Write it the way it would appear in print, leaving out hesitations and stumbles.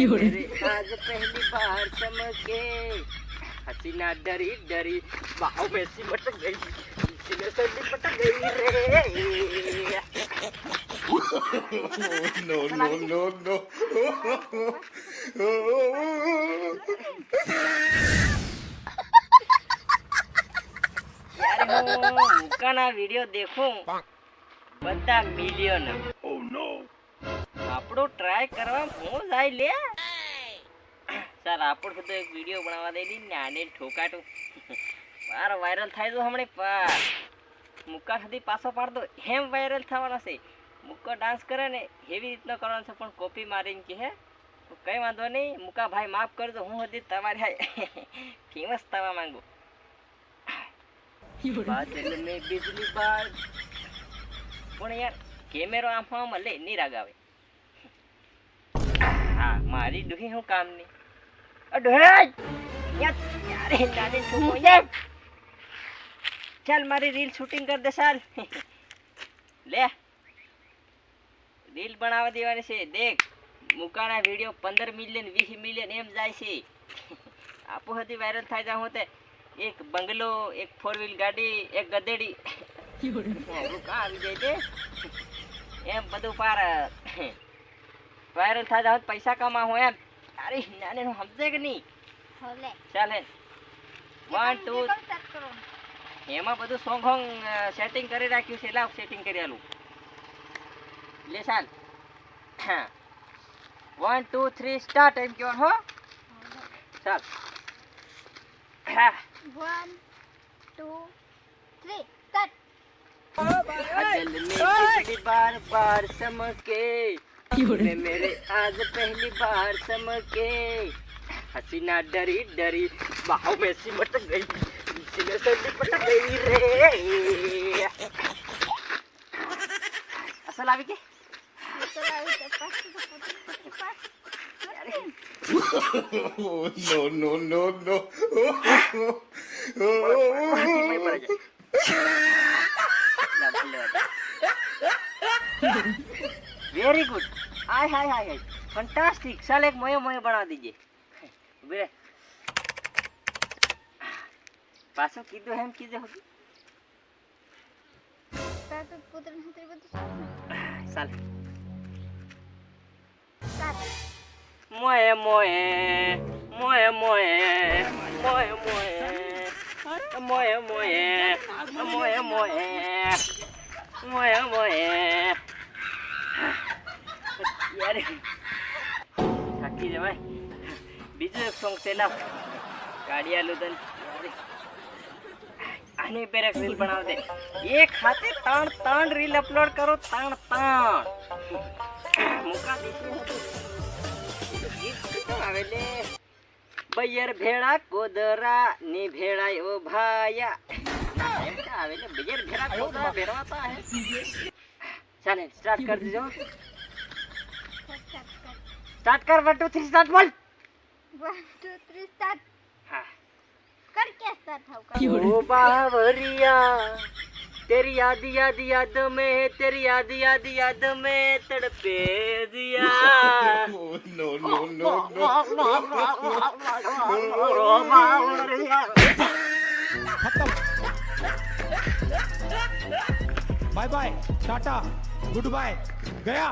मेरे आज पहली बार चमके हसीना डरी डरी बाहों में सिमट गई सीने से लिपट गई रे No, no, no, no. यार હું મુકાના વિડિયો દેખું બધા મિલિયન Oh no. આપણો ટ્રાય કરવા હું જાય લે સર આપણો તો એક વિડિયો બનાવવા દે દી નાને ઠોકાટું બાર વાયરલ થાય તો હમણે પાર મુકા સુધી પાછો પાડ દો એમ વાયરલ થવાનો છે મુક્કો ડાન્સ કરે ને એવી રીતનો કરવાનો છે પણ કોપી મારીને કે હે તો કઈ વાંધો નહીં મુકા ભાઈ માફ કરજો હું હજી તમારી ફેમસ થવા માંગુ બાદલ में बिजली बार પણ યાર કેમેરો આંખમાં લે નહીં રાગ આવે હા મારી ડુહી હું કામની અડોય યાર નાની તું યાર ચાલ મારી રીલ શૂટિંગ કર દે ચાલ લે રીલ બનાવવા દેવાની છે દેખ મુકાના વિડિયો 15 મિલિયન 20 મિલિયન એમ જાય છે આપો હતી વાયરલ થાય જા હોતે એક બંગલો એક 4 વ્હીલ ગાડી એક ગધેડી કા આવી જાય તે એમ બધું પાર વાયરલ થાય જા પૈસા કમા હો એમ અરે નાને હું સમજે કે નહીં હોલે ચાલ હે 1 2 એમાં બધું સોંગ હોંગ સેટિંગ કરી રાખ્યું છે લાવ સેટિંગ કરી આલું લે ચાલ 1 2 3 સ્ટાર્ટ એમ ક્યો હો ચાલ 1 2 3 કટ दिल में बिजली बार बार चमके मेरे आज पहली बार चमके हसीना डरी डरी बाहों में सिमट गई सीने से लिपट गई रे असल आवी के Oh, no, no, no, no. Very good hi hi hi hi fantastic चल एक मोये मोये बना दीजिए बे पासो कीधो हम कीधे होगी તાતો પુત્ર હતરી બધું चल मोये मोये मोये मोये मोये मोये मोये मोये मोये मोये मोये मोये यार થાકી જવાય બીજું એક સોંગ છે લાવ કાઢિયાલું તન આની પર એક રીલ બનાવ દે એક હાથે ત્રણ રીલ અપલોડ કરો ત્રણ મુકા દીધી ગીત તો આવે લે બયર ભેળા કોદરા ની ભેળાયો ભાયા એમ તો આવે લે બયર ભેળા કોદરા ભેળવાતા હે ચાલે સ્ટાર્ટ कर दीजिए स्टार्ट कर 1 2 3 स्टार्ट बोल 1 2 3 स्टार्ट हां कर क्या स्टार्ट हो कर ओ बावरिया तेरी याद याद याद में तेरी याद याद याद में तड़पे दिया Oh, no, no, no, no. ओ बावरिया खत्म bye bye tata goodbye गया